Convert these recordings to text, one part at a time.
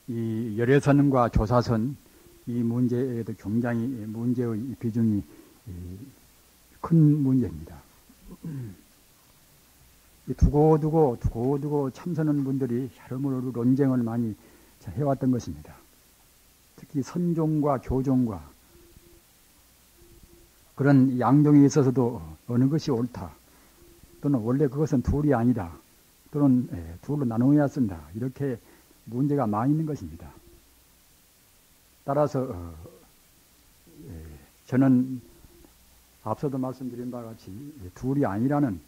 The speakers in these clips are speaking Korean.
이 열애선과 조사선 이 문제에도 굉장히 문제의 비중이 큰 문제입니다. 두고두고 참선한 분들이 여러모로 논쟁을 많이 해왔던 것입니다. 특히 선종과 교종과 그런 양종에 있어서도 어느 것이 옳다, 또는 원래 그것은 둘이 아니다, 또는 둘로 나누어야 쓴다, 이렇게 문제가 많이 있는 것입니다. 따라서 저는 앞서도 말씀드린 바와 같이 둘이 아니라는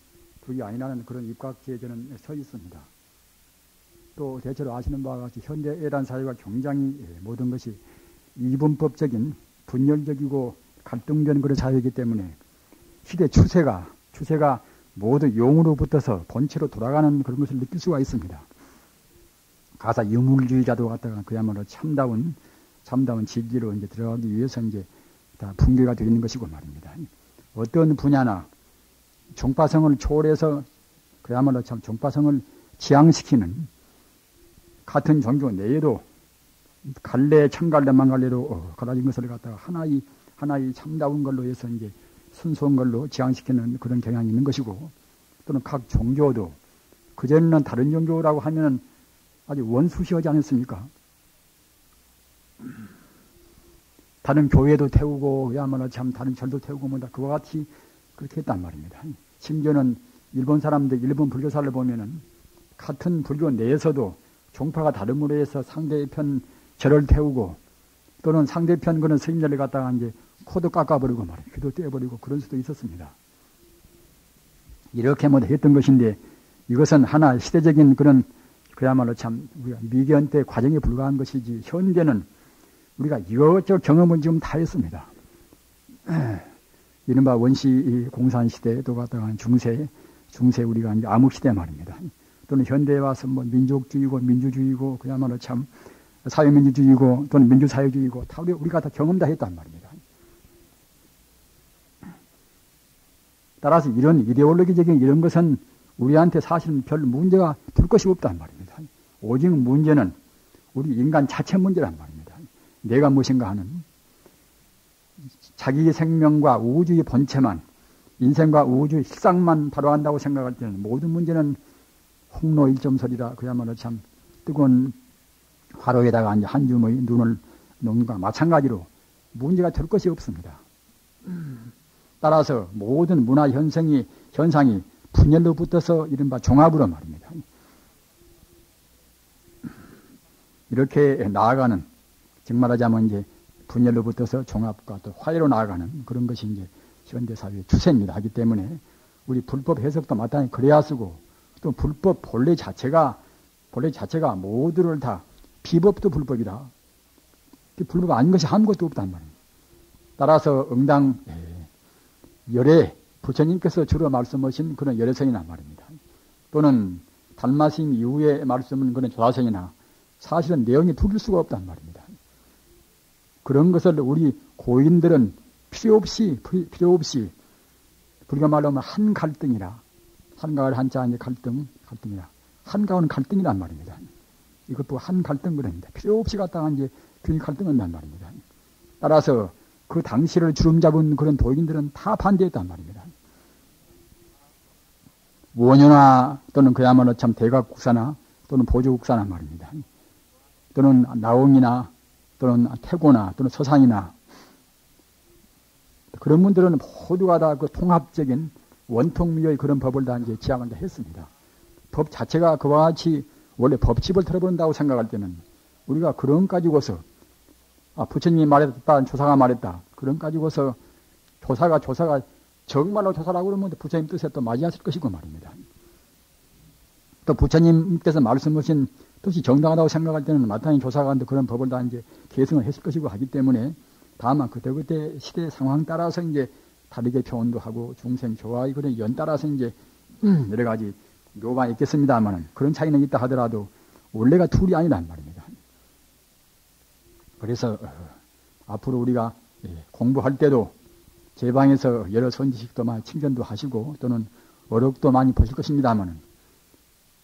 그런 입각지에 저는 서 있습니다. 또 대체로 아시는 바와 같이 현대 애란 사회가 굉장히 모든 것이 이분법적인 분열적이고 갈등된 그런 사회이기 때문에 시대 추세가 모두 용으로 붙어서 본체로 돌아가는 그런 것을 느낄 수가 있습니다. 가사 유물주의자도 갖다가 그야말로 참다운 진리로 이제 들어가기 위해서 이제 다 붕괴가 되어 있는 것이고 말입니다. 어떤 분야나 종파성을 초월해서 그야말로 참 종파성을 지향시키는 같은 종교 내에도 갈래, 천갈래, 만갈래로 갈라진 것을 갖다가 하나의 참다운 걸로 해서 이제 순수한 걸로 지향시키는 그런 경향이 있는 것이고, 또는 각 종교도 그전에는 다른 종교라고 하면은 아주 원수시하지 않았습니까? 다른 교회도 태우고, 그야말로 참 다른 절도 태우고, 뭐 다 그와 같이 그렇게 했단 말입니다. 심지어는 일본 사람들, 일본 불교사를 보면은 같은 불교 내에서도 종파가 다름으로 해서 상대편 절을 태우고, 또는 상대편 그런 스님들을 갖다가 이제 코도 깎아버리고 말이에요. 귀도 떼어버리고 그런 수도 있었습니다. 이렇게 뭐 했던 것인데, 이것은 하나 시대적인 그런 그야말로 참 우리가 미견 때 과정에 불과한 것이지, 현대는 우리가 이것저것 경험은 지금 다 했습니다. 이른바 원시 공산 시대도 갖다가 중세 우리가 이제 암흑시대 말입니다. 또는 현대에 와서 뭐 민족주의고 민주주의고 그야말로 참 사회민주주의고 또는 민주사회주의고 다 우리가 다 경험 다 했단 말입니다. 따라서 이런 이데올로기적인 이런 것은 우리한테 사실은 별 문제가 될 것이 없단 말입니다. 오직 문제는 우리 인간 자체 문제란 말입니다. 내가 무엇인가 하는 자기의 생명과 우주의 본체만, 인생과 우주의 실상만 바로한다고 생각할 때는 모든 문제는 홍로 일점설이라 그야말로 참 뜨거운 화로에다가 이제 한 줌의 눈을 놓는 것과 마찬가지로 문제가 될 것이 없습니다. 따라서 모든 문화 현상이 분열로 붙어서 이른바 종합으로 말입니다. 이렇게 나아가는, 즉 말하자면 이제 분열로 붙어서 종합과 또 화해로 나아가는 그런 것이 이제 현대사회의 추세입니다. 하기 때문에 우리 불법 해석도 마땅히 그래야 쓰고, 또 불법 본래 자체가 모두를 다 비법도 불법이다. 불법 아닌 것이 아무것도 없단 말입니다. 따라서 응당 열애, 부처님께서 주로 말씀하신 그런 열애성이나 말입니다. 또는 달마스님 이후에 말씀은 그런 조사성이나 사실은 내용이 틀릴 수가 없단 말입니다. 그런 것을 우리 고인들은 필요 없이 불교 말로 하면 한 갈등이라, 한가을 한자 이제 갈등이라, 한가은 갈등이란 말입니다. 이것도 한 갈등 그럽니다. 필요 없이 갖다가 이제 괜히 갈등한단 말입니다. 따라서 그 당시를 주름 잡은 그런 도인들은 다 반대했단 말입니다. 원효나 또는 그야말로 참 대각국사나 또는 보조국사나 말입니다. 또는 나옹이나 또는 태고나 또는 서상이나 그런 분들은 모두가 다 그 통합적인 원통미의 그런 법을 다 이제 지향을 했습니다. 법 자체가 그와 같이 원래 법칙을 틀어본다고 생각할 때는 우리가 그런 가지고서 부처님이 말했다, 조사가 말했다, 그런 가지고서 조사가 정말로 조사라고 그러면 부처님 뜻에 또 맞이하실 것이고 말입니다. 또 부처님께서 말씀하신 뜻이 정당하다고 생각할 때는 마땅히 조사가 그런 법을 다 이제 계승을 했을 것이고 하기 때문에, 다만 그때 시대 상황 따라서 이제 다르게 표현도 하고 중생 조화의 그런 연 따라서 이제 여러 가지 묘가 있겠습니다만은 그런 차이는 있다 하더라도 원래가 둘이 아니란 말입니다. 그래서 앞으로 우리가 공부할 때도 제 방에서 여러 선지식도 많이 칭전도 하시고 또는 어록도 많이 보실 것입니다만은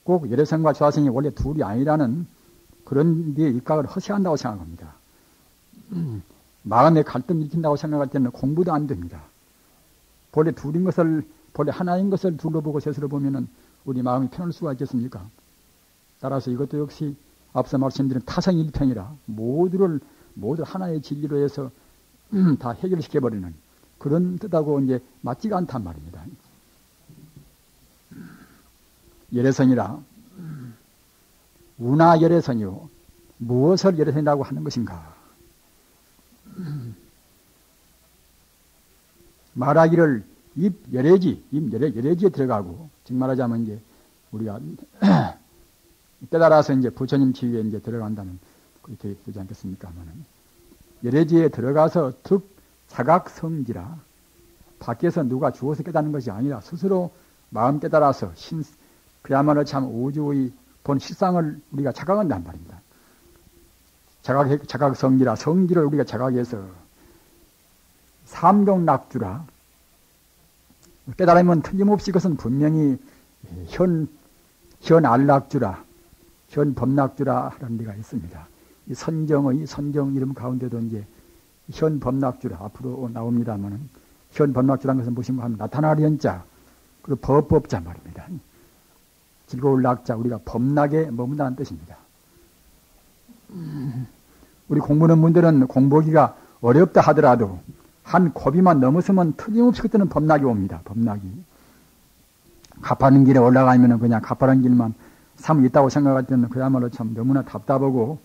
꼭 열애성과 조사성이 원래 둘이 아니라는 그런 데 입각을 허세한다고 생각합니다. 마음의 갈등을 일으킨다고 생각할 때는 공부도 안 됩니다. 본래 둘인 것을, 본래 하나인 것을 둘러보고 셋으로 보면은 우리 마음이 편할 수가 있겠습니까? 따라서 이것도 역시 앞서 말씀드린 타성일평이라 모두 하나의 진리로 해서 다 해결시켜버리는 그런 뜻하고 이제 맞지가 않단 말입니다. 열애선이라 우나 열애선이요. 무엇을 열애선이라고 하는 것인가? 말하기를 열애지에 들어가고, 즉 말하자면 이제 우리가 깨달아서 이제 부처님 지위에 이제 들어간다면 그렇게 되지 않겠습니까만은, 열애지에 들어가서 득 자각성지라, 밖에서 누가 주어서 깨닫는 것이 아니라 스스로 마음 깨달아서 그야말로 참 우주의 본 실상을 우리가 자각한단 말입니다. 자각성지라, 성지를 우리가 자각해서 삼경낙주라, 깨달으면 틀림없이 그것은 분명히 현안락주라, 현법낙주라 하는 데가 있습니다. 이 선정 이름 가운데도 이제 현법낙주라 앞으로 나옵니다만은, 현법낙주라는 것은 무엇인가 하면 나타나리 현자, 그리고 법자 말입니다. 즐거울 낙자, 우리가 법락에 머문다는 뜻입니다. 우리 공부하는 분들은 공부하기가 어렵다 하더라도 한 고비만 넘어서면 틀림없이 그때는 법락이 옵니다. 법락이. 가파른 길에 올라가면 그냥 가파른 길만 삼 있다고 생각할 때는 그야말로 참 너무나 답답하고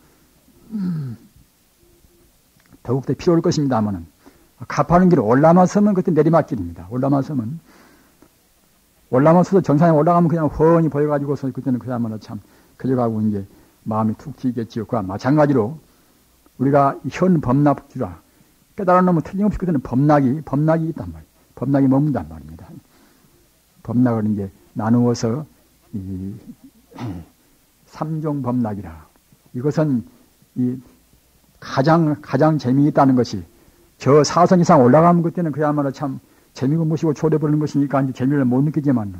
더욱더 필요할 것입니다만은, 가파른 길에 올라서면 그때 내리막길입니다. 올라서도 정상에 올라가면 그냥 훤히 보여가지고서 그때는 그야말로 참 그려가고 이제 마음이 툭 튀겠지요. 그와 마찬가지로 우리가 현법락주라, 깨달아놓으면 틀림없이 그때는 법락이 있단 말이에요. 법락이 머문단 말입니다. 법락을 이제 나누어서 이 삼종 법락이라, 이것은 이 가장 재미있다는 것이, 저 사선 이상 올라가면 그때는 그야말로 참 재미고 무시고 초래버리는 것이니까 이제 재미를 못 느끼지만,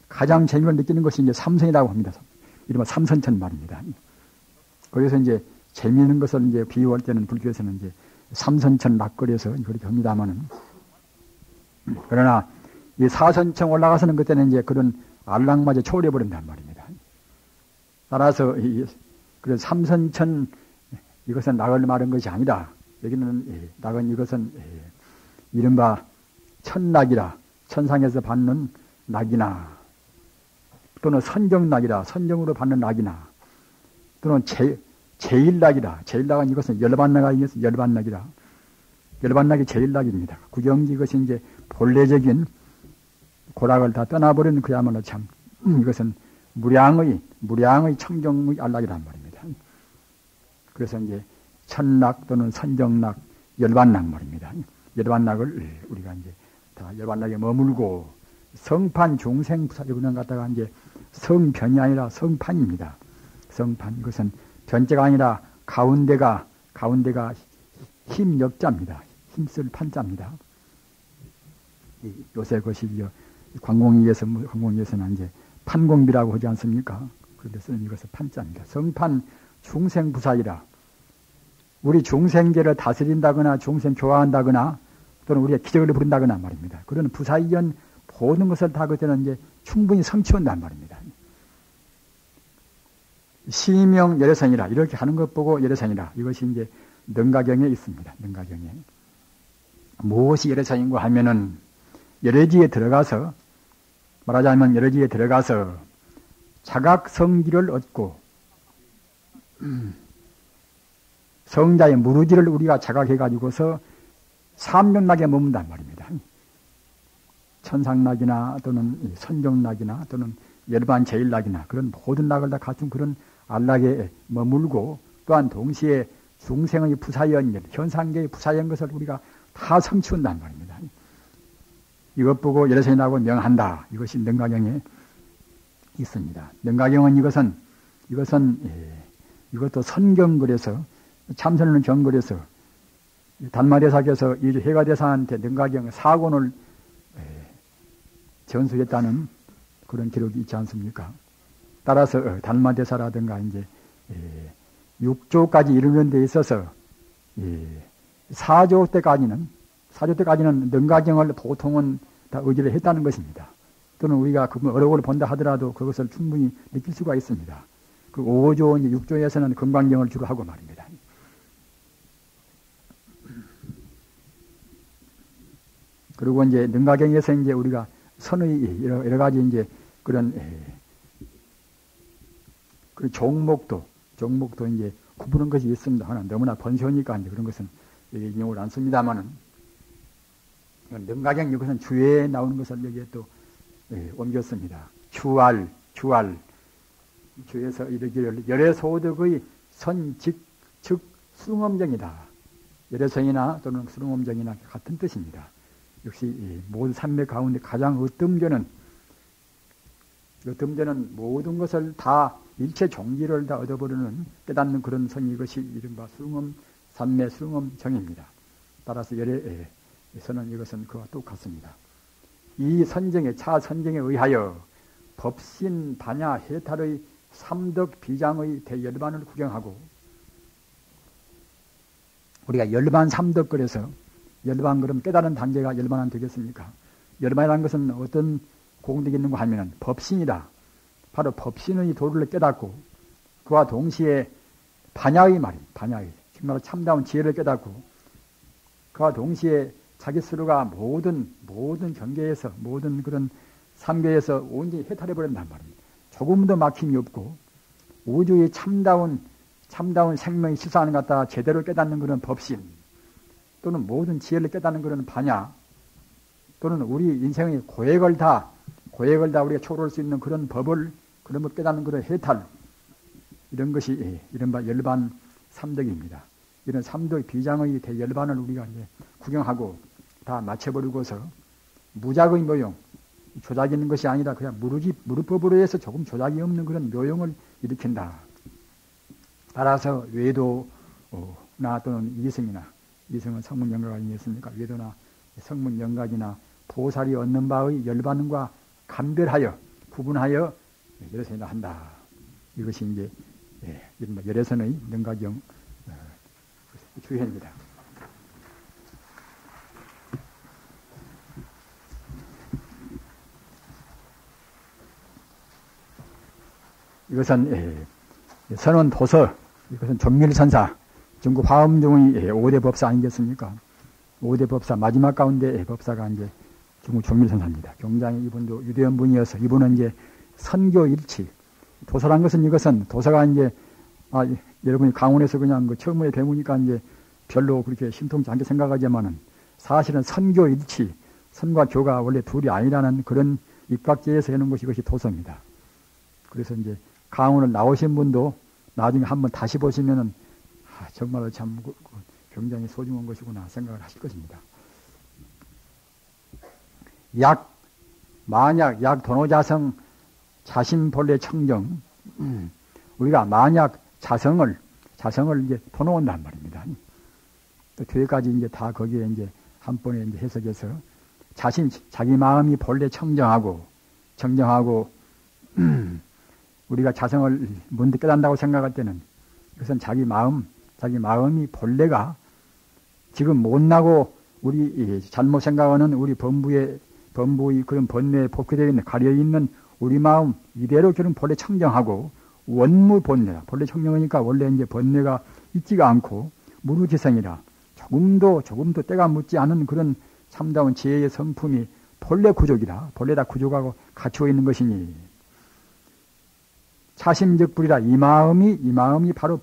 가장 재미를 느끼는 것이 이제 삼선이라고 합니다. 이른바 삼선천 말입니다. 거기서 이제 재미있는 것을 이제 비유할 때는 불교에서는 이제 삼선천 낙거리에서 그렇게 합니다만은, 그러나 이 사선천 올라가서는 그때는 이제 그런 안락마저 초래버린단 말입니다. 따라서 그래서 삼선천, 이것은 낙을 말한 것이 아니다. 여기는 낙은 이것은 이른바 천낙이라, 천상에서 받는 낙이나, 또는 선정낙이라, 선정으로 받는 낙이나, 또는 제일낙이라, 제일낙은 이것은 열반낙이라, 열반낙이 제일낙입니다. 구경지, 이것이 이제 본래적인 고락을 다 떠나버리는 그야말로 참 이것은 무량의 청정의 안락이란 말입니다. 그래서 이제 천낙 또는 선정낙, 열반낙 말입니다. 열반낙을 우리가 이제 다 열반낙에 머물고, 성판 중생 부사적으로 갖다가 이제 성변이 아니라 성판입니다. 성판, 이것은 변자가 아니라 가운데가 힘역자입니다. 힘쓸 판자입니다. 요새 그것이 관공위에서는 이제 판공비라고 하지 않습니까? 그런데 쓰는 이것은 판자입니다. 성판 중생 부사이라, 우리 중생계를 다스린다거나 중생 교화한다거나 또는 우리가 기적을 부른다거나 말입니다. 그런 부사이연 모든 것을 다 그때는 이제 충분히 성취한단 말입니다. 시명 열애선이라, 이렇게 하는 것 보고 열애선이라, 이것이 이제 능가경에 있습니다. 능가경에. 무엇이 열애선인가 하면은, 열애지에 들어가서, 말하자면 열애지에 들어가서 자각성지를 얻고, 성자의 무르지를 우리가 자각해가지고서 삼명락에 머문단 말입니다. 천상락이나 또는 선정락이나 또는 열반 제일락이나 그런 모든 낙을 다 갖춘 그런 안락에 머물고, 또한 동시에 중생의 부사연, 현상계의 부사연 것을 우리가 다 성취한단 말입니다. 이것 보고 열애선이라고 명한다. 이것이 능가경에 있습니다. 능가경은 이것도 선경글에서, 참선하는 경글에서 단마대사께서 이 해가대사한테 능가경 4권을 전수했다는 그런 기록이 있지 않습니까? 따라서 단마대사라든가 이제 6조까지 이르는 데 있어서 4조 때까지는 능가경을 보통은 다 의지를 했다는 것입니다. 또는 우리가 그 어록을 본다 하더라도 그것을 충분히 느낄 수가 있습니다. 그 5조, 6조에서는 금강경을 주로 하고 말입니다. 그리고 이제 능가경에서 이제 우리가 선의 여러 가지 이제 그런 그 종목도 이제 구분한 것이 있습니다. 하나 너무나 번세우니까 이제 그런 것은 인용을 안 씁니다만은 능가경 여기서는 주에 나오는 것을 여기에 또 옮겼습니다. 주알 주에서 이르기를 열애소득의 선직 즉 수능엄정이다. 열애성이나 또는 수능엄정이나 같은 뜻입니다. 역시 모든 산맥 가운데 가장 으뜸되는 모든 것을 다 일체 종기를 다 얻어버리는 깨닫는 그런 선이 이것이 이른바 수능엄 산매 수능엄정입니다. 따라서 열애에서는 이것은 그와 똑같습니다. 이 선정에 차선정에 의하여 법신 반야 해탈의 삼덕 비장의 대열반을 구경하고 우리가 열반 삼덕 그래서 열반 그럼 깨달은 단계가 열반은 되겠습니까? 열반이라는 것은 어떤 공덕이 있는가 하면 법신이다. 바로 법신의 도를 깨닫고 그와 동시에 반야의 말입니다. 반야의 정말 참다운 지혜를 깨닫고 그와 동시에 자기 스스로가 모든 경계에서 모든 그런 삼계에서 온전히 해탈해버린단 말입니다. 조금도 막힘이 없고 우주의 참다운 생명이 실사하는 것 같다 제대로 깨닫는 그런 법신 또는 모든 지혜를 깨닫는 그런 반야 또는 우리 인생의 고액을 다 우리가 초월할 수 있는 그런 법을 그런 것 깨닫는 그런 해탈 이런 것이 이른바 열반 삼덕입니다. 이런 삼덕 비장의 대열반을 우리가 이제 구경하고 다 맞춰버리고서 무작의 묘용 조작이 있는 것이 아니라 그냥 무릇법으로 해서 조금 조작이 없는 그런 묘용을 일으킨다. 따라서 외도나 또는 이성은 성문영가가 있습니까? 외도나 성문영각이나 보살이 얻는 바의 열반과 감별하여 구분하여 열애선이라 한다. 이것이 이제 이른바 열애선의 능가경 주현입니다. 이것은 선원 도서, 이것은 종밀선사, 중국 화엄종의 5대 법사 아니겠습니까? 5대 법사 마지막 가운데 법사가 이제 중국 종밀선사입니다. 경장이 이분도 유대원 분이어서 이분은 이제 선교일치. 도서란 것은 이것은 도서가 이제 여러분이 강원에서 그냥 그 처음에 배우니까 이제 별로 그렇게 심통치 않게 생각하지만은 사실은 선교일치, 선과 교가 원래 둘이 아니라는 그런 입각제에서 해놓은 것이 이것이 도서입니다. 그래서 이제 강원을 나오신 분도 나중에 한번 다시 보시면은 정말로 참 굉장히 소중한 것이구나 생각을 하실 것입니다. 만약 도노자성 자신본래 청정 우리가 만약 자성을 이제 도노온단 말입니다. 또 뒤에까지 이제 다 거기에 이제 한 번에 이제 해석해서 자기 마음이 본래 청정하고 우리가 자성을 문득 깨닫는다고 생각할 때는 그것은 자기 마음이 본래가 지금 못나고 우리 잘못 생각하는 우리 범부의 그런 번뇌에 복귀되어 있는 가려있는 우리 마음 이대로 그런 본래 청정하고 원무 본뇌다. 본래 청정하니까 원래 이제 번뇌가 있지가 않고 무루지성이라 조금도 때가 묻지 않은 그런 참다운 지혜의 성품이 본래 구족이라 본래다 구족하고 갖추어 있는 것이니 차심적 불이라 이 마음이 바로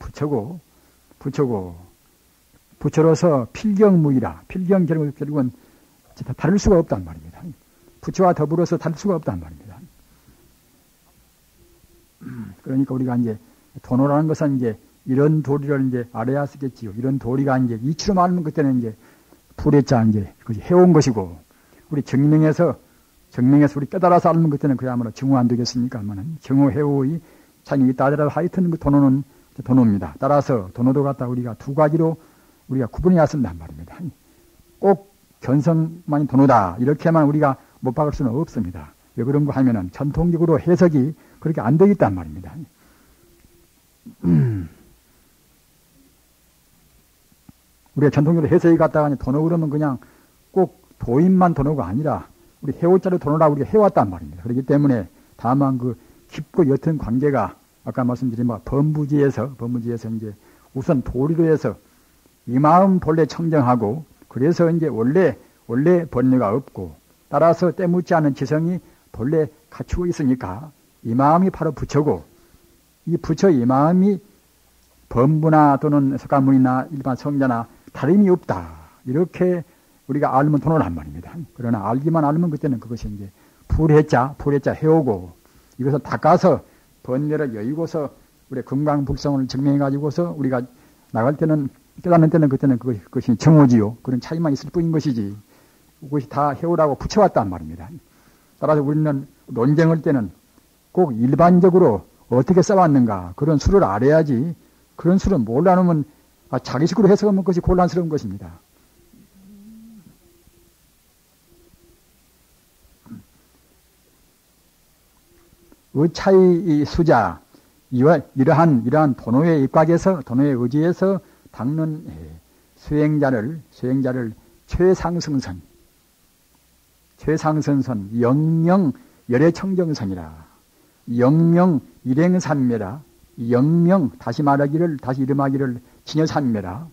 부처로서 필경무이라 필경 결국은 다를 수가 없단 말입니다. 부처와 더불어서 다를 수가 없단 말입니다. 그러니까 우리가 이제 도노라는 것은 이제 이런 도리를 이제 알아야 쓰겠지요. 이런 도리가 이제 이치로 말하는 것 때는 이제 불의자 이제 해온 것이고 우리 증명해서 우리 깨달아서 알는 것 때는 그야말로 증오 안 되겠습니까만은 증오 해오의 찬이 있다 하더라도 하여튼 그 도노는 도노입니다. 따라서 도노도 갖다 우리가 두 가지로 우리가 구분해야 쓴단 말입니다. 꼭 견성만이 도노다 이렇게만 우리가 못 박을 수는 없습니다. 왜 그런 거 하면은 전통적으로 해석이 그렇게 안 되어 있단 말입니다. 우리가 전통적으로 해석이 갔다가 도노 그러면 그냥 꼭 도인만 도노가 아니라 우리 해오자로 도노라 우리가 해왔단 말입니다. 그렇기 때문에 다만 그 깊고 옅은 관계가 아까 말씀드린 바 범부지에서 이제 우선 도리로 해서 이 마음 본래 청정하고 그래서 이제 원래 번뇌가 없고 따라서 때묻지 않은 지성이 본래 갖추고 있으니까 이 마음이 바로 부처고 이 부처 이 마음이 범부나 또는 석가모니나 일반 성자나 다름이 없다. 이렇게 우리가 알면 도노란 말입니다. 그러나 알기만 알면 그때는 그것이 이제 불해자 해오고 이것을 닦아서 번뇌를 여의고서 우리 금강불성을 증명해 가지고서 우리가 나갈 때는 깨닫는 때는 그때는 그것이 정오지요. 그런 차이만 있을 뿐인 것이지 그것이 다 해오라고 붙여왔단 말입니다. 따라서 우리는 논쟁할 때는 꼭 일반적으로 어떻게 써왔는가 그런 수를 알아야지 그런 수를 몰라놓으면 자기 식으로 해석하면 그것이 곤란스러운 것입니다. 의차의 수자 이러한 도노의 입각에서 도노의 의지에서 닦는 수행자를 최상승선 영명 열애청정선이라 영명 일행산매라 영명 다시 이름하기를 진여산매라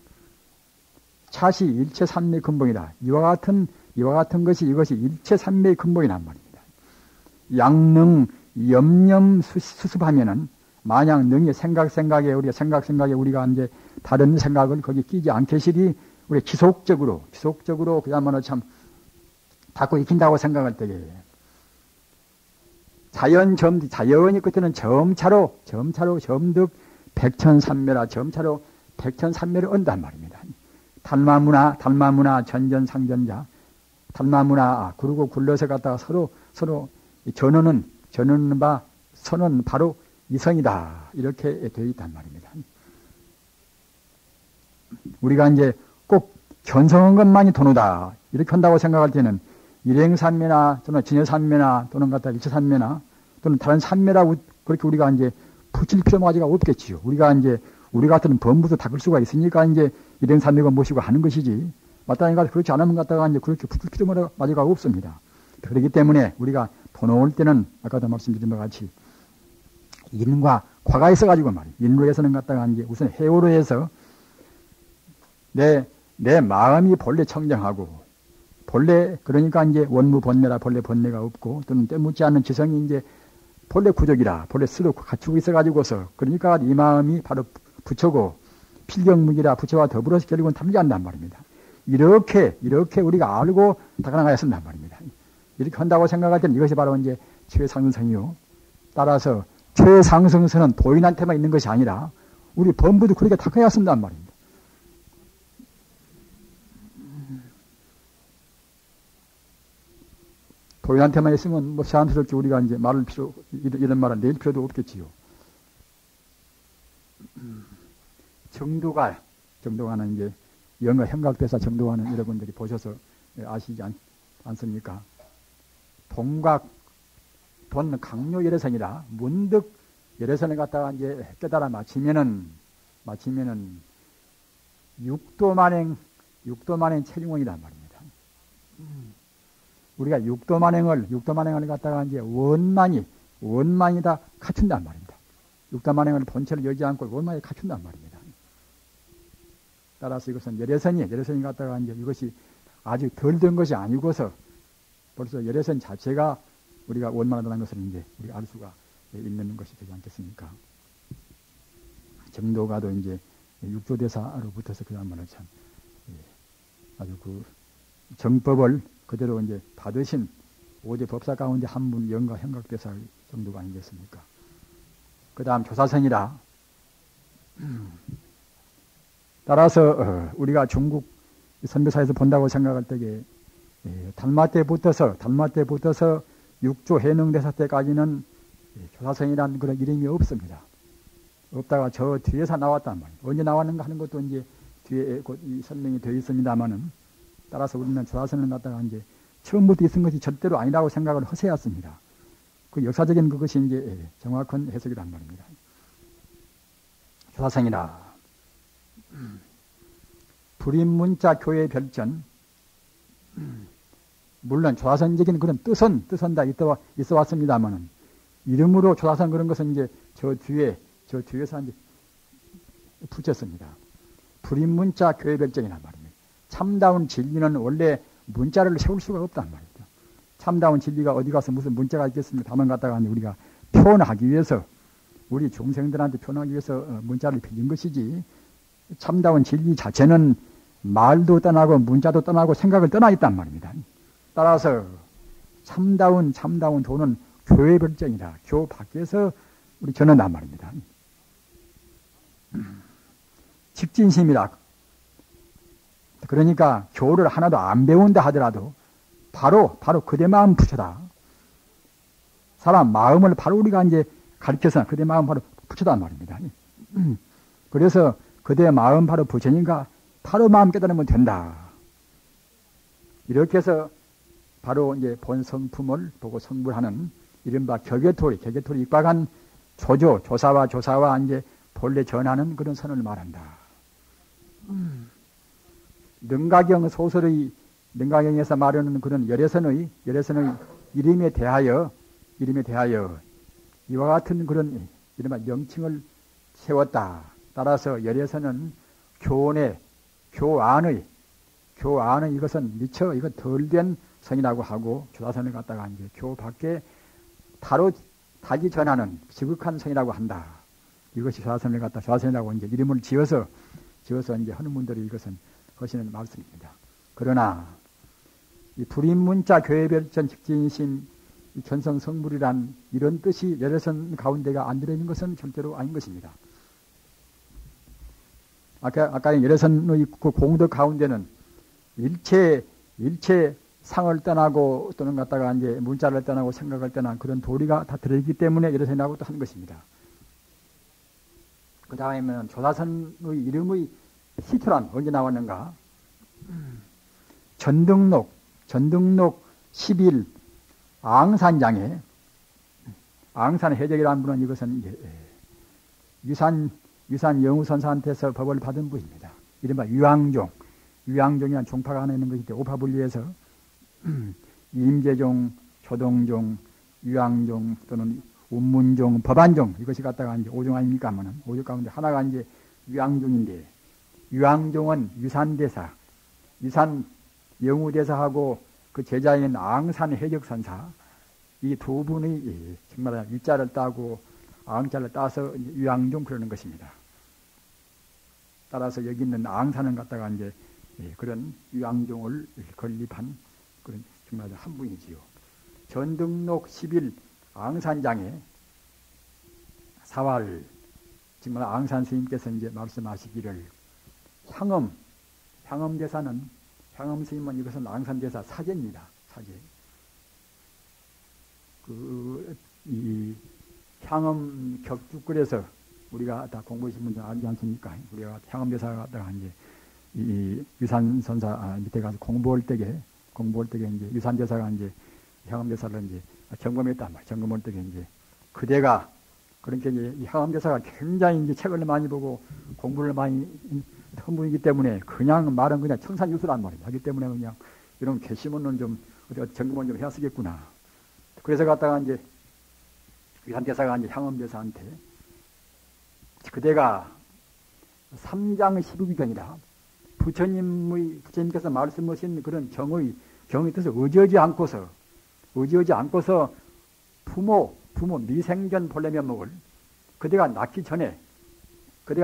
차시 일체산매 근본이라 이와 같은 것이 이것이 일체산매의 근본이란 말입니다. 양능 염념 수습하면은 만약 능히 생각에 우리가 이제 다른 생각을 거기 끼지 않게시리 우리 지속적으로 그야말로 참 닦고 익힌다고 생각할 때에 자연이 끝에는 점차로 점득 백천삼매라 점차로 백천삼매를 얻는단 말입니다. 달마무나 전전상전자 달마무나 구르고 굴러서 갔다가 서로 전언은 선은 바로 이성이다. 이렇게 되어 있단 말입니다. 우리가 이제 꼭 견성한 것만이 도노다. 이렇게 한다고 생각할 때는 일행산매나 또는 진여산매나 또는 일체산매나 또는 다른 산매라고 그렇게 우리가 이제 붙일 필요가 없겠지요. 우리 같은 범부도 닦을 수가 있으니까 이제 일행산매가 모시고 하는 것이지. 마땅히가 그렇지 않으면 갖다가 이제 그렇게 붙일 필요가 없습니다. 그렇기 때문에 우리가 도노할 때는 아까도 말씀드린 것 같이 인과 과가 있어가지고 말이에요. 인으로 해서는 갖다가 이제 우선 해오로 해서 내 마음이 본래 청정하고 본래 그러니까 이제 원무 번뇌라 본래 번뇌가 없고 또는 때묻지 않는 지성이 이제 본래 구적이라 본래 스스로 갖추고 있어가지고서 그러니까 이 마음이 바로 부처고 필경무기라 부처와 더불어서 결국은 탐지한단 말입니다. 이렇게 우리가 알고 닦아나가야 쓴단 말입니다. 이렇게 한다고 생각할 때는 이것이 바로 이제 최상승이요. 따라서 최상승선은 도인한테만 있는 것이 아니라 우리 범부도 그렇게 닦아야 쓴단 말입니다. 도인한테만 있으면 뭐 새한스럽게 우리가 이제 이런 말을 낼 필요도 없겠지요. 정도가는 이제 영어 형각대사 정도가는 여러분들이 보셔서 아시지 않습니까? 돈 강요 열애선이라 문득 열애선을 갖다가 이제 깨달아 마치면은 육도만행 체증원이란 말입니다. 우리가 육도만행을 갖다가 이제 원만이 다 갖춘단 말입니다. 육도만행을 본체를 여지 않고 원만히 갖춘단 말입니다. 따라서 이것은 열애선이 갖다가 이제 이것이 아직 덜 된 것이 아니고서 벌써 열애선 자체가 우리가 원만하다는 것을 이제 우리가 알 수가 있는 것이 되지 않겠습니까? 정도가도 이제 육조대사로 붙어서 그야말로 참 아주 그 정법을 그대로 이제 받으신 오제 법사 가운데 한 분 영가 형각대사 정도가 아니겠습니까? 그 다음 조사선이라 따라서 우리가 중국 선교사에서 본다고 생각할 때에 달마 때 붙어서 육조 해능대사 때까지는 조사선이라는 그런 이름이 없습니다. 없다가 저 뒤에서 나왔단 말이에요. 언제 나왔는가 하는 것도 이제 뒤에 곧 이 설명이 되어 있습니다만은 따라서 우리는 조사선을 갖다가 이제 처음부터 있은 것이 절대로 아니라고 생각을 하셔야습니다. 그 역사적인 그것이 이제 정확한 해석이란 말입니다. 조사선이라 불인문자 교회 별전, 물론 조사선적인 그런 뜻은 다 있어 왔습니다만은, 이름으로 조사선 그런 것은 이제 저 뒤에서 이제 붙였습니다. 불인문자 교회 별전이란 말입니다. 참다운 진리는 원래 문자를 세울 수가 없단 말이죠. 참다운 진리가 어디 가서 무슨 문자가 있겠습니까? 다만 갖다가 우리가 표현하기 위해서, 우리 중생들한테 표현하기 위해서 문자를 빚은 것이지, 참다운 진리 자체는 말도 떠나고 문자도 떠나고 생각을 떠나 있단 말입니다. 따라서 참다운 도는 교회 별정이다. 교 밖에서 우리 전한단 말입니다. 직진심이라. 그러니까 교를 하나도 안 배운다 하더라도 바로 그대 마음 붙여다. 사람 마음을 바로 우리가 이제 가르쳐서 그대 마음 바로 붙여단 말입니다. 그래서 그대 마음 바로 붙이니까 바로 마음 깨달으면 된다. 이렇게 해서 바로 이제 본 성품을 보고 성불하는 이른바 격의토리 입각한 조사와 이제 본래 전하는 그런 선을 말한다. 능가경에서 말하는 그런 열애선의 이름에 대하여 이와 같은 그런 이른바 명칭을 세웠다. 따라서 열애선은 교안의 이것은 미처 이거 덜 된 선이라고 하고, 조사선을 갖다가 이제 교 밖에 바로 다시 전하는 지극한 선이라고 한다. 이것이 조사선이라고 이제 이름을 지어서 이제 하는 분들이 이것은 하시는 말씀입니다. 그러나 이 불인문자 교회별전 직진심 견성 성불이란 이런 뜻이 열애선 가운데가 안 들어있는 것은 절대로 아닌 것입니다. 아까 열애선의 그 공덕 가운데는 일체 상을 떠나고 또는 갖다가 이제 문자를 떠나고 생각을 떠난 그런 도리가 다 들어있기 때문에 열애선이라고 또 한 것입니다. 그 다음에는 조사선의 이름의 시초란 언제 나왔는가? 전등록 10일 앙산장에, 앙산 해적이라는 분은 이것은 이제 유산 영우선사한테서 법을 받은 분입니다. 이른바 유황종이라는 종파가 하나 있는 것인데, 오파분리에서 임재종, 조동종, 유황종 또는 운문종, 법안종, 이것이 갖다가 이제 5종 아닙니까? 하면은 5종 가운데 하나가 이제 유황종인데, 유황종은 유산대사, 유산 영우대사하고 그 제자인 앙산 해적선사, 이 두 분이 정말 유자를 따고 앙자를 따서 유황종 그러는 것입니다. 따라서 여기 있는 앙산을 갖다가 이제 그런 유황종을 건립한 그런 정말 한 분이지요. 전등록 10일 앙산장에 사활, 정말 앙산 스님께서 이제 말씀하시기를, 향엄대사는, 향엄 스님은 이것은 앙산대사 사제입니다. 사제. 이 향엄 격주글에서 우리가 다 공부하신 분들 알지 않습니까? 우리가 향엄대사가 이제 이 유산선사 밑에 가서 공부할 때에 이제 유산대사가 이제 향엄대사를 이제 점검했단 말이에요. 점검할 때에 이제 그대가, 그러니까 이제 이 향엄대사가 굉장히 이제 책을 많이 보고 공부를 많이 한 분이기 때문에 그냥 말은 그냥 청산유수란 말이에요. 하기 때문에 그냥 이런 괘씸은 좀 어디 점검을 좀 해야 쓰겠구나. 그래서 갔다가 이제 유산대사가 이제 향엄대사한테 그대가 3장 12경이다. 부처님께서 말씀하신 그런 경의 뜻을 의지하지 않고서 부모 미생전 본래면목을 그대가 낳기 전에 그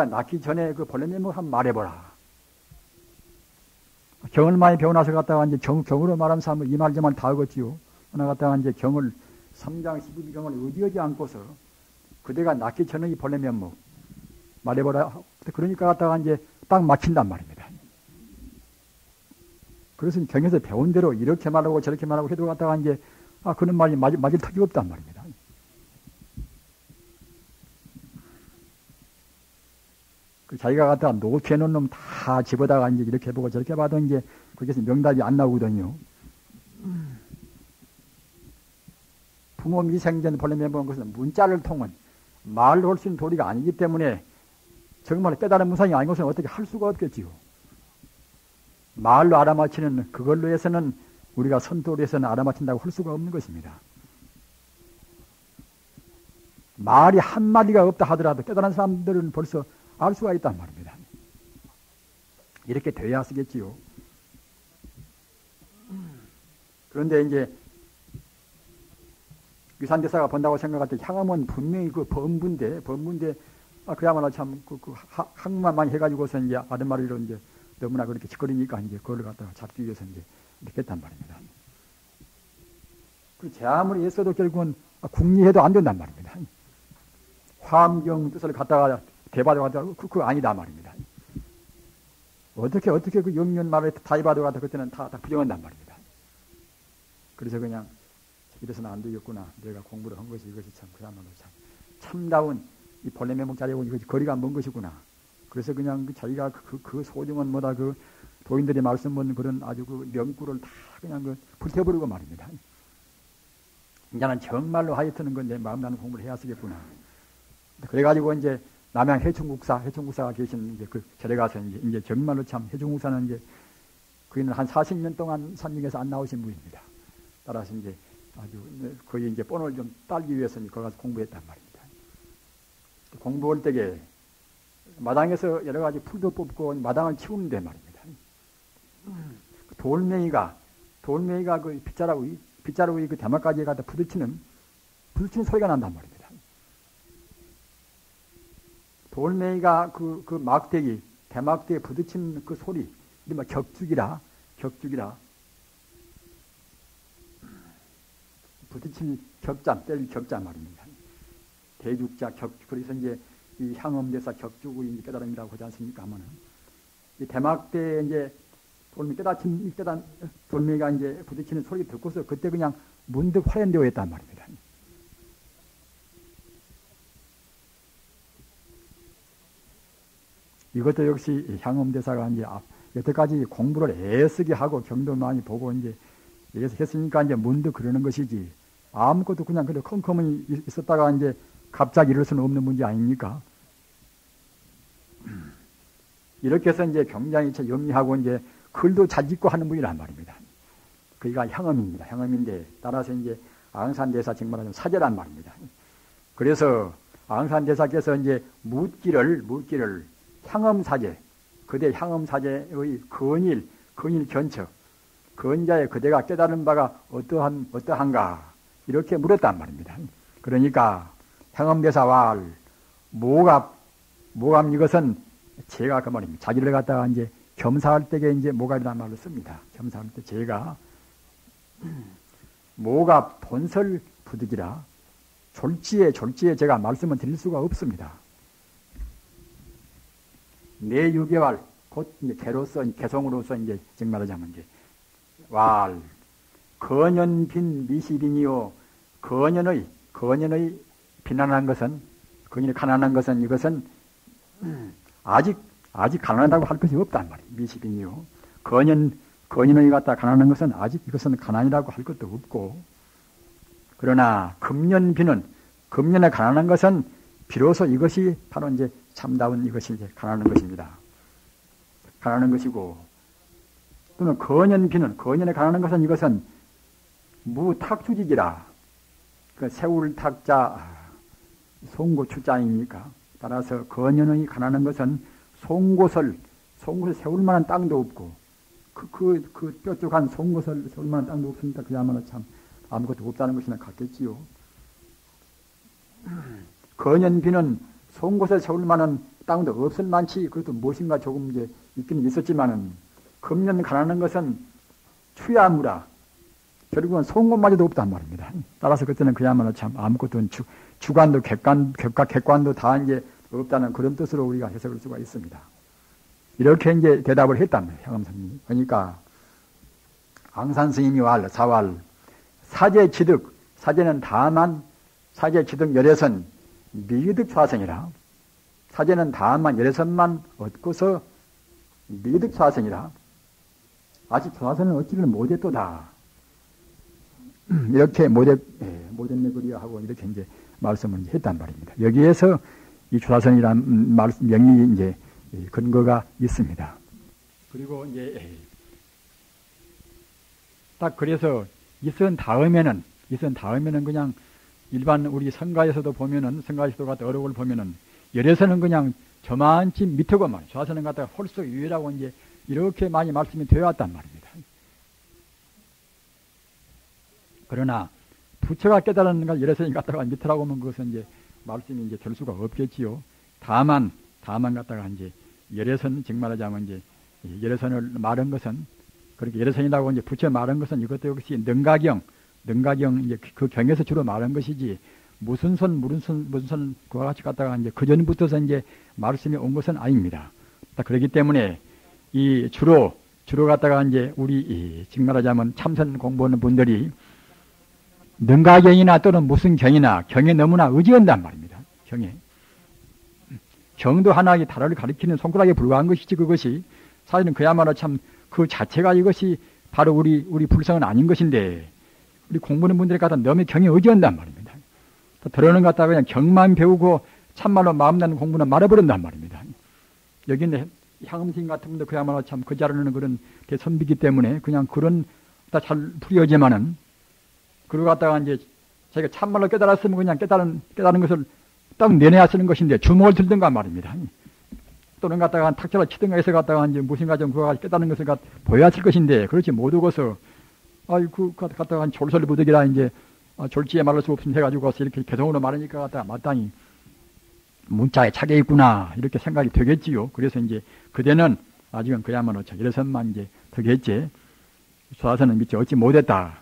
본래면목 한번 말해보라. 경을 많이 배워나서 갔다가 이제 경으로 말하는 사람은 이 말 저 말 다 하겠지요. 하나 갔다가 이제 경을 3장 12경을 의지하지 않고서 그대가 낳기 전에 이 본래면목 말해보라. 그러니까 갔다가 이제 딱 막힌단 말입니다. 그래서 경에서 배운 대로 이렇게 말하고 저렇게 말하고 해도 갔다가 이제 그런 말이 맞을 턱이 없단 말입니다. 자기가 갖다가 노트해놓은 놈 다 집어다가 이제 이렇게 해보고 저렇게 봐도 이제 거기서 명답이 안 나오거든요. 부모 미생전 본래면목은 것은 문자를 통한 말로 할 수 있는 도리가 아니기 때문에 정말 깨달은 무상이 아닌 것은 어떻게 할 수가 없겠지요. 말로 알아맞히는 그걸로 해서는 우리가 선도로 해서는 알아맞힌다고 할 수가 없는 것입니다. 말이 한마디가 없다 하더라도 깨달은 사람들은 벌써 알 수가 있단 말입니다. 이렇게 돼야 쓰겠지요. 그런데 이제 위산대사가 본다고 생각할 때 향음은 분명히 그 범부인데 그야말로 참 학문만 많이 해가지고서 이제 아랫마리로 이제 너무나 그렇게 짓거리니까 이제 그걸 갖다가 잡기 위해서 이제 이렇게 했단 말입니다. 그 제 아무리 애써도 결국은 궁리해도 안 된단 말입니다. 화엄경 뜻을 갖다가 대바도 갖다가 그거 아니다 말입니다. 어떻게 그 영년 말에 다이바도 갖다 그때는 다 부정한단 말입니다. 그래서 그냥 이래서는 안 되겠구나. 내가 공부를 한 것이 이것이 참 그야말로 참다운 이 본래 매목 자리하고 이것이 거리가 먼 것이구나. 그래서 그냥 자기가 그 소중한 뭐다 그 도인들이 말씀은 그런 아주 그 명구를 다 그냥 그 불태버리고 말입니다. 이제는 정말로 하여튼은 건 내 마음 나는 공부를 해야 쓰겠구나. 그래가지고 이제 남양 해충국사가 계신 이제 그 절에 가서 이제 정말로 참 해충국사는 이제 그이는 한 40년 동안 산중에서 안 나오신 분입니다. 따라서 이제 아주 거의 이제 본을 좀 딸기 위해서 거기 가서 공부했단 말입니다. 공부할 때에 마당에서 여러 가지 풀도 뽑고 마당을 치우는데 말입니다. 돌멩이가 그 빗자루 위 그 대막까지 갖다 부딪히는 소리가 난단 말입니다. 돌멩이가 그 대막대기에 부딪히는 그 소리, 이른바 격죽이라. 부딪힐 때릴 격자 말입니다. 대죽자, 그래서 이제 이 향엄대사 격죽의 깨달음이라고 하지 않습니까? 하면은 이 대막대에 이제 돌멩이가 이제 부딪히는 소리 듣고서 그때 그냥 문득 화연되어 있단 말입니다. 이것도 역시 향엄대사가 이제 여태까지 공부를 애쓰게 하고 경도 많이 보고 이제 했으니까 이제 문득 그러는 것이지 아무것도 그냥 그래 컴컴히 있었다가 이제 갑자기 이럴 수는 없는 문제 아닙니까? 이렇게 해서 이제 굉장히 영리하고 이제 글도 잘 짓고 하는 분이란 말입니다. 그가 향엄입니다. 향엄인데 따라서 이제 앙산대사 정말하면 사제란 말입니다. 그래서 앙산대사께서 이제 묻기를 향엄사제, 그대 향엄사제의 건일 견처, 건자의 그대가 깨달은 바가 어떠한가 이렇게 물었단 말입니다. 그러니까 향엄대사와 모갑 이것은 제가 그 말입니다. 자기를 갖다가 이제 겸사할 때에 이제 모갑이라는 말로 씁니다. 겸사할 때 제가 모갑 본설 부득이라 졸지에 제가 말씀을 드릴 수가 없습니다. 내 6개월 곧 이제 개성으로서 이제 정말하자면 이제 건연빈 미시빈이요 건연의 비난한 것은 건연이 가난한 것은 이것은 아직 가난하다고 할 것이 없단 말이에요. 미시빈이요 건연의 갖다 가난한 것은 아직 이것은 가난이라고 할 것도 없고 그러나 금년에 가난한 것은 비로소 이것이 바로 이제 참다운 이것이 이제 가난한 것입니다. 가난한 것이고 또는 건연에 가난한 것은 이것은 무탁주직이라 그 세울 탁자 송고추자이니까 따라서 건연의 가난한 것은 송곳을 세울 만한 땅도 없고 그 뾰족한 송곳을 세울 만한 땅도 없으니까 그야말로 참 아무것도 없다는 것이나 같겠지요. 건연비는 송곳을 세울 만한 땅도 없을 만치 그것도 무엇인가 조금 이제 있기는 있었지만은 금년 가난한 것은 추야무라 결국은 송곳마저도 없단 말입니다. 따라서 그때는 그야말로 참 아무것도 주관도 객관도 다 이제 없다는 그런 뜻으로 우리가 해석할 수가 있습니다. 이렇게 이제 대답을 했단 말이에요. 향엄스님이. 그러니까 앙산 스님이 사제취득 사제는 다만 사제취득 열애선 미득 좌성이라 사제는 다만 열애선만 얻고서 미득 좌성이라 아직 좌선은 얻지를 못했도다. 이렇게 못했네 그리야 하고 이렇게 이제 말씀을 했단 말입니다. 여기에서 이 좌선이란 명이 이제 근거가 있습니다. 그리고 이제 딱 그래서 이선 다음에는 그냥 일반 우리 성가에서도 보면은 성가에서도 같은 어록을 보면은 열에서는 그냥 저만치 밑이고 말이에요. 좌선은 갖다가 홀수 유예라고 이제 이렇게 많이 말씀이 되어 왔단 말입니다. 그러나 부처가 깨달은 걸 열에서는 갖다가 밑이라고 하면 그것은 이제 말씀이 이제 될 수가 없겠지요. 다만 갖다가 이제 열에선 정말하자면 이제 열에선을 말한 것은 그렇게 열에선이라고 이제 부처 말한 것은 이것도 역시 능가경 이제 그 경에서 주로 말한 것이지 무슨 선 그와 같이 갖다가 이제 그 전부터서 이제 말씀이 온 것은 아닙니다. 그렇기 때문에 이 주로 갖다가 이제 우리 정말하자면 참선 공부하는 분들이 능가경이나 또는 무슨 경이나 경에 너무나 의지한단 말입니다. 경도 하나의 다를 가리키는 손가락에 불과한 것이지 그것이 사실은 그야말로 참 그 자체가 이것이 바로 우리 불성은 아닌 것인데 우리 공부하는 분들이 갖다 너무 경에 의지한단 말입니다. 들어는 갖다가 그냥 경만 배우고 참말로 마음 나는 공부는 말아버린단 말입니다. 여기는 향음신 같은 분들 그야말로 참 그 자르는 그런 대선비기 때문에 그냥 그런 다 잘 풀이하지만은 그러고 갖다가 이제 자기가 참말로 깨달았으면 그냥 깨달은 것을 딱 내내야 쓰는 것인데 주먹을 들든가 말입니다. 또는 갖다가 탁자를 치든가 해서 갖다가 이제 무슨가 좀 그거 깨달은 것을 보여야 쓸 것인데 그렇지 못하고서 아이고 갖다가 졸설부득이라 이제 졸지에 말할 수 없음 해가지고 와서 이렇게 개성으로 말하니까 갖다가 마땅히 문자에 차게 있구나 이렇게 생각이 되겠지요. 그래서 이제 그대는 아직은 그야말로 이래서만 이제 되겠지. 수화선은 미처 얻지 못했다.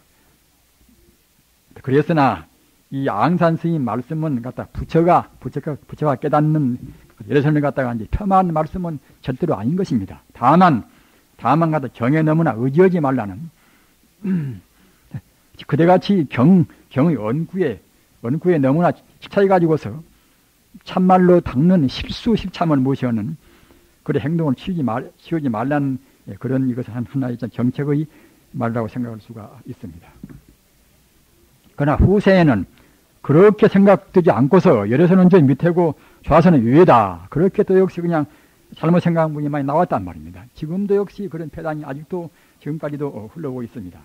그랬으나 이 앙산 스님 말씀은 갖다 부처가 깨닫는 예래선을 갖다가 이제 폄하하는 말씀은 절대로 아닌 것입니다. 다만 갖다 경에 너무나 의지하지 말라는 그대같이 경의 언구에 너무나 집착해 가지고서 참말로 닦는 실수실참을 무시하는 그런 행동을 취하지 말라는 그런 이것은 하나의 정책의 말이라고 생각할 수가 있습니다. 그러나 후세에는 그렇게 생각되지 않고서 열에서는 저 밑에고 좌선은 위에다. 그렇게 또 역시 그냥 잘못 생각한 분이 많이 나왔단 말입니다. 지금도 역시 그런 폐단이 아직도 지금까지도 흘러오고 있습니다.